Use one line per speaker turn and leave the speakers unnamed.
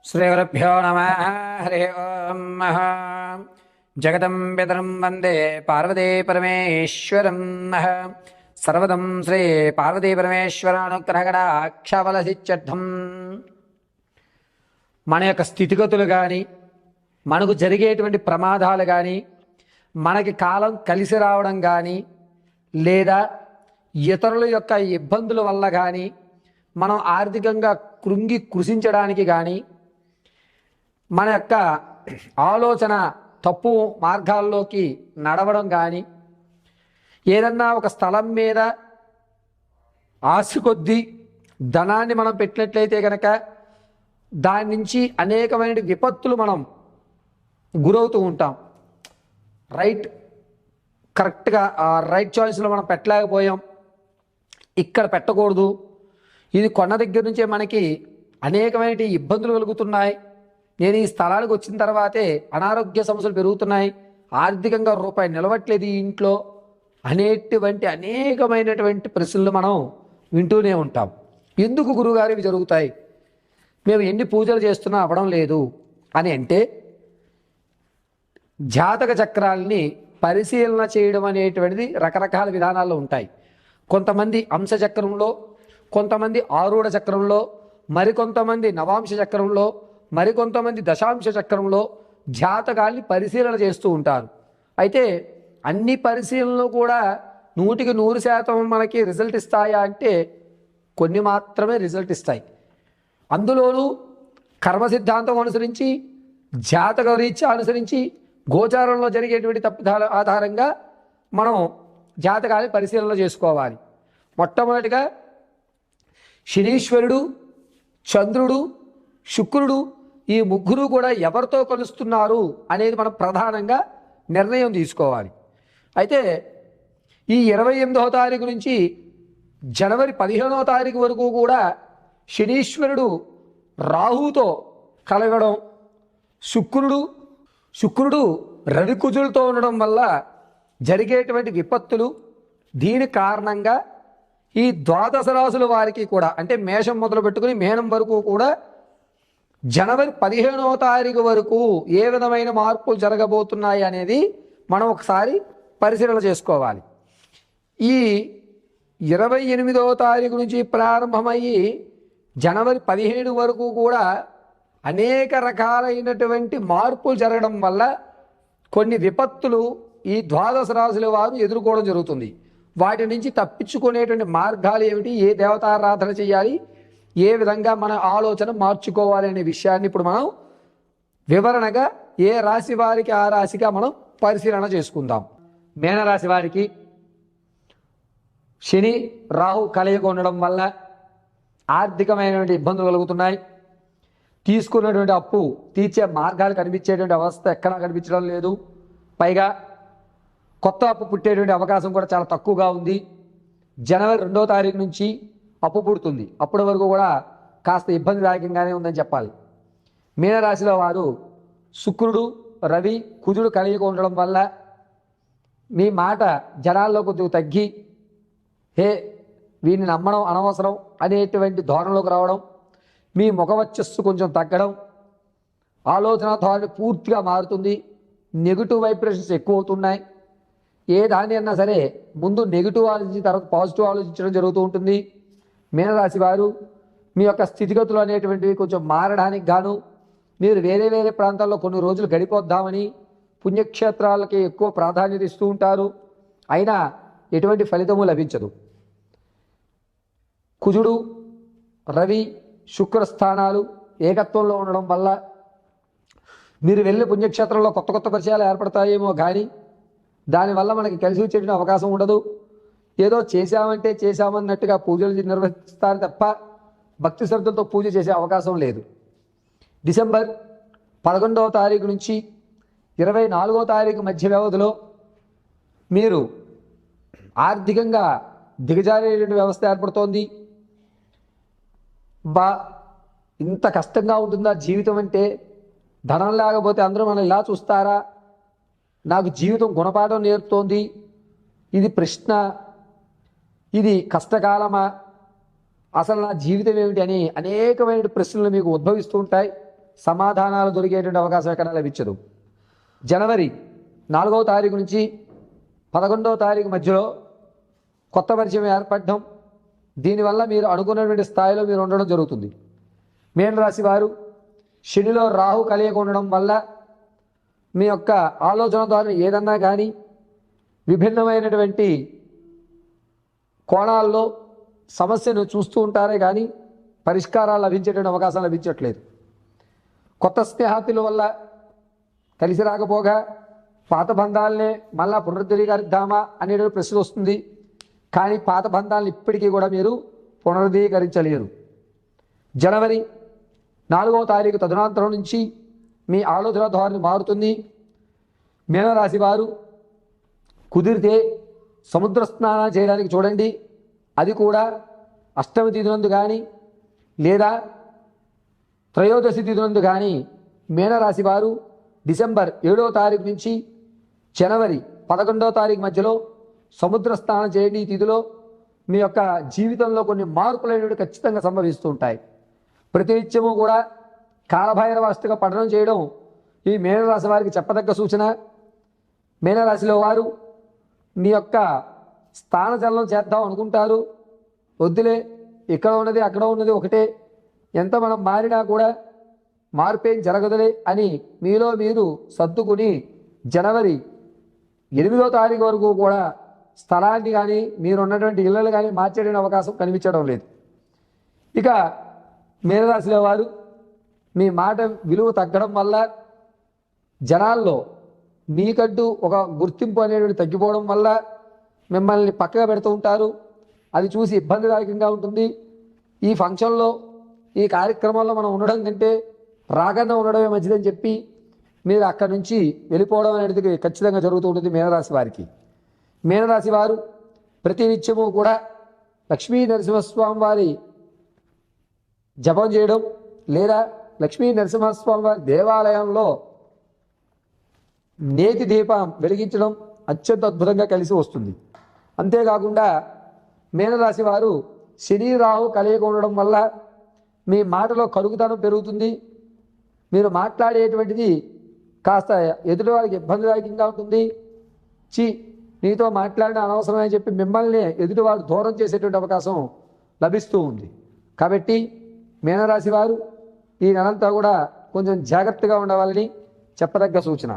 శ్రీగురుభ్యో నమః. హరి ఓం. జగతం పితరం వందే పార్వతీ పరమేశ్వరం. సర్వదం శ్రీ పార్వతీ పరమేశ్వరానుగ్రహగడాక్షబలసిత్యర్థం. మన యొక్క స్థితిగతులు కానీ, మనకు జరిగేటువంటి ప్రమాదాలు కానీ, మనకి కాలం కలిసి రావడం కానీ, లేదా ఇతరుల యొక్క ఇబ్బందుల వల్ల కానీ, మనం ఆర్థికంగా కృంగి కృషించడానికి కానీ, మన యొక్క ఆలోచన తప్పు మార్గాల్లోకి నడవడం కానీ, ఏదన్నా ఒక స్థలం మీద ఆశ కొద్దీ ధనాన్ని మనం పెట్టినట్లయితే కనుక దాని నుంచి అనేకమైన విపత్తులు మనం గురవుతూ ఉంటాం. కరెక్ట్గా రైట్ చాయిస్లో మనం పెట్టలేకపోయాం, ఇక్కడ పెట్టకూడదు, ఇది కొన్న దగ్గర నుంచే మనకి అనేకమైన ఇబ్బందులు కలుగుతున్నాయి, నేను ఈ స్థలానికి వచ్చిన తర్వాతే అనారోగ్య సమస్యలు పెరుగుతున్నాయి, ఆర్థికంగా రూపాయి నిలవట్లేదు ఈ ఇంట్లో అనేటువంటి అనేకమైనటువంటి ప్రశ్నలు మనం వింటూనే ఉంటాం. ఎందుకు గురువుగారు ఇవి జరుగుతాయి, మేము ఎన్ని పూజలు చేస్తున్నా అవ్వడం లేదు అని అంటే, జాతక చక్రాల్ని పరిశీలన చేయడం అనేటువంటిది రకరకాల విధానాల్లో ఉంటాయి. కొంతమంది అంశ చక్రంలో, కొంతమంది ఆరూఢ చక్రంలో, మరికొంతమంది నవాంశ చక్రంలో, మరికొంతమంది దశాంశ చక్రంలో జాతకాల్ని పరిశీలన చేస్తూ ఉంటారు. అయితే అన్ని పరిశీలనలు కూడా 100% మనకి రిజల్ట్ ఇస్తాయా అంటే కొన్ని మాత్రమే రిజల్ట్ ఇస్తాయి. అందులోనూ కర్మ సిద్ధాంతం అనుసరించి, జాతక రీత్యా అనుసరించి, గోచారంలో జరిగేటువంటి తప్పిదాల ఆధారంగా మనం జాతకాన్ని పరిశీలన చేసుకోవాలి. మొట్టమొదటిగా శనీశ్వరుడు, చంద్రుడు, శుక్రుడు ఈ ముగ్గురు కూడా ఎవరితో కలుస్తున్నారు అనేది మనం ప్రధానంగా నిర్ణయం తీసుకోవాలి. అయితే ఈ 28వ తారీఖు నుంచి జనవరి 15వ తారీఖు వరకు కూడా శనీశ్వరుడు రాహుతో కలగడం, శుక్రుడు రవి కుజులతో ఉండడం వల్ల జరిగేటువంటి విపత్తులు, దీని కారణంగా ఈ ద్వాదశ రాశుల వారికి కూడా, అంటే మేషం మొదలు పెట్టుకుని మీనం వరకు కూడా జనవరి 15వ తారీఖు వరకు ఏ విధమైన మార్పులు జరగబోతున్నాయి అనేది మనం ఒకసారి పరిశీలన చేసుకోవాలి. ఈ 28వ తారీఖు నుంచి ప్రారంభమయ్యి జనవరి 17 వరకు కూడా అనేక రకాలైనటువంటి మార్పులు జరగడం వల్ల కొన్ని విపత్తులు ఈ ద్వాదశ రాశుల వారు ఎదుర్కోవడం జరుగుతుంది. వాటి నుంచి తప్పించుకునేటువంటి మార్గాలు ఏమిటి, ఏ దేవతారాధన చేయాలి, ఏ విధంగా మన ఆలోచన మార్చుకోవాలి అనే విషయాన్ని ఇప్పుడు మనం వివరణగా ఏ రాశి వారికి ఆ రాశిగా మనం పరిశీలన చేసుకుందాం. మీనరాశి వారికి శని రాహు కలయిక ఉండడం వల్ల ఆర్థికమైనటువంటి ఇబ్బందులు కలుగుతున్నాయి. తీసుకున్నటువంటి అప్పు తీర్చే మార్గాలు కనిపించేటువంటి అవస్థ ఎక్కడా కనిపించడం లేదు. పైగా కొత్త అప్పు పుట్టేటువంటి అవకాశం కూడా చాలా తక్కువగా ఉంది. జనవరి 2వ తారీఖు నుంచి అప్పు పుడుతుంది. అప్పటి వరకు కూడా కాస్త ఇబ్బందిదాయకంగానే ఉందని చెప్పాలి. మీనరాశిలో వారు శుక్రుడు, రవి, కుజుడు కలయిక ఉండడం వల్ల మీ మాట జనాల్లో కొద్దిగా తగ్గి, వీడిని నమ్మడం అనవసరం అనేటువంటి ధోరణిలోకి రావడం, మీ ముఖవచ్చస్సు కొంచెం తగ్గడం, ఆలోచన ధోరణి పూర్తిగా మారుతుంది, నెగిటివ్ వైబ్రేషన్స్ ఎక్కువ అవుతున్నాయి. ఏ దాన్ని అన్నా సరే ముందు నెగిటివ్ ఆలోచించి తర్వాత పాజిటివ్ ఆలోచించడం జరుగుతూ ఉంటుంది. మీనరాశి వారు మీ యొక్క స్థితిగతులు అనేటువంటివి కొంచెం మారడానికి గాను మీరు వేరే వేరే ప్రాంతాల్లో కొన్ని రోజులు గడిపోద్దామని పుణ్యక్షేత్రాలకి ఎక్కువ ప్రాధాన్యత ఇస్తూ ఉంటారు. అయినా ఎటువంటి ఫలితము లభించదు. కుజుడు, రవి, శుక్ర స్థానాలు ఏకత్వంలో ఉండడం వల్ల మీరు వెళ్ళే పుణ్యక్షేత్రంలో కొత్త కొత్త పరిచయాలు ఏర్పడతాయేమో కానీ దానివల్ల మనకి కలిసి వచ్చేటువంటి అవకాశం ఉండదు. ఏదో చేశామంటే చేశామన్నట్టుగా పూజలు నిర్వహిస్తారు తప్ప భక్తి శ్రద్ధలతో పూజ చేసే అవకాశం లేదు. డిసెంబర్ 11వ తారీఖు నుంచి 24వ తారీఖు మధ్య వ్యవధిలో మీరు ఆర్థికంగా దిగజారేటువంటి వ్యవస్థ ఏర్పడుతోంది. ఇంత కష్టంగా ఉంటుందా జీవితం అంటే, ధనం లేకపోతే అందరూ మనం ఇలా చూస్తారా, నాకు జీవితం గుణపాఠం నేర్పుతోంది, ఇది ప్రశ్న, ఇది కష్టకాలమా, అసలు నా జీవితం ఏమిటి అని అనేకమైన ప్రశ్నలు మీకు ఉద్భవిస్తూ ఉంటాయి. సమాధానాలు దొరికేటువంటి అవకాశం ఎక్కడ లభించదు. జనవరి 4వ తారీఖు నుంచి 11వ తారీఖు మధ్యలో కొత్త పరిచయం ఏర్పడడం, దీనివల్ల మీరు అనుకున్నటువంటి స్థాయిలో మీరు ఉండడం జరుగుతుంది. మీనరాశి వారు శనిలో రాహు కలయిక ఉండడం వల్ల మీ యొక్క ఆలోచన ద్వారా ఏదన్నా కానీ విభిన్నమైనటువంటి కోణాల్లో సమస్యను చూస్తూ ఉంటారే కానీ పరిష్కారాలు లభించేటువంటి అవకాశం లభించట్లేదు. కొత్త స్నేహితుల వల్ల కలిసి రాకపోగా పాత బంధాలనే మళ్ళా పునరుద్ధరీకరిద్దామా అనేటువంటి ప్రశ్న వస్తుంది. కానీ పాత బంధాలను ఇప్పటికీ కూడా మీరు పునరుద్ధీకరించలేరు. జనవరి 4వ తారీఖు తదనంతరం నుంచి మీ ఆలోచన ధోరణి మారుతుంది. మీనరాశి వారు కుదిరితే సముద్ర స్నానం చేయడానికి చూడండి. అది కూడా అష్టమి తిథి నందు కానీ లేదా త్రయోదశి తిథి నందు కానీ మీనరాశి వారు డిసెంబర్ 7వ తారీఖు నుంచి జనవరి 11వ తారీఖు మధ్యలో సముద్ర స్నానం చేయండి. ఈ తిథిలో మీ యొక్క జీవితంలో కొన్ని మార్పులు అనేవి ఖచ్చితంగా సంభవిస్తూ ఉంటాయి. ప్రతినిత్యము కూడా కాలభైరవాస్తుగా పఠనం చేయడం ఈ మీనరాశి వారికి చెప్పదగ్గ సూచన. మీనరాశిలో వారు మీ యొక్క స్థానచలనం చేద్దాం అనుకుంటారు. వద్దులే, ఇక్కడ ఉన్నది అక్కడ ఉన్నది ఒకటే, ఎంత మనం మారినా కూడా మార్పేం జరగదులే అని మీలో మీరు సర్దుకుని జనవరి 8వ తారీఖు వరకు కూడా స్థలాన్ని కానీ మీరున్నటువంటి ఇళ్ళలు కానీ మార్చేయడానికి అవకాశం కనిపించడం లేదు. ఇక మీనరాశిలో వారు మీ మాట విలువ తగ్గడం వల్ల జనాల్లో మీకంటూ ఒక గుర్తింపు అనేటువంటి తగ్గిపోవడం వల్ల మిమ్మల్ని పక్కగా పెడుతూ ఉంటారు. అది చూసి ఇబ్బందిదాయకంగా ఉంటుంది. ఈ ఫంక్షన్లో ఈ కార్యక్రమంలో మనం ఉండడం కంటే రాకుండా ఉండడమే మంచిదని చెప్పి మీరు అక్కడి నుంచి వెళ్ళిపోవడం అనేది ఖచ్చితంగా జరుగుతూ ఉంటుంది మీనరాశి వారికి. మీనరాశి వారు ప్రతి నిత్యము కూడా లక్ష్మీ నరసింహస్వామి వారి జపం చేయడం లేదా లక్ష్మీ నరసింహస్వామి వారి దేవాలయంలో నేతి దీపం వెలిగించడం అత్యంత అద్భుతంగా కలిసి వస్తుంది. అంతేకాకుండా మీనరాశి వారు శని రాహు కలయిక ఉండడం వల్ల మీ మాటలో కలుగుదనం పెరుగుతుంది. మీరు మాట్లాడేటువంటిది కాస్త ఎదుటి వారికి ఇబ్బందిదాయకంగా ఉంటుంది. నీతో మాట్లాడిన అనవసరం అని చెప్పి మిమ్మల్ని ఎదుటివారు దూరం చేసేటువంటి అవకాశం లభిస్తూ ఉంది. కాబట్టి మీనరాశి వారు ఈ నెలంతా కూడా కొంచెం జాగ్రత్తగా ఉండవాలని చెప్పదగ్గ సూచన.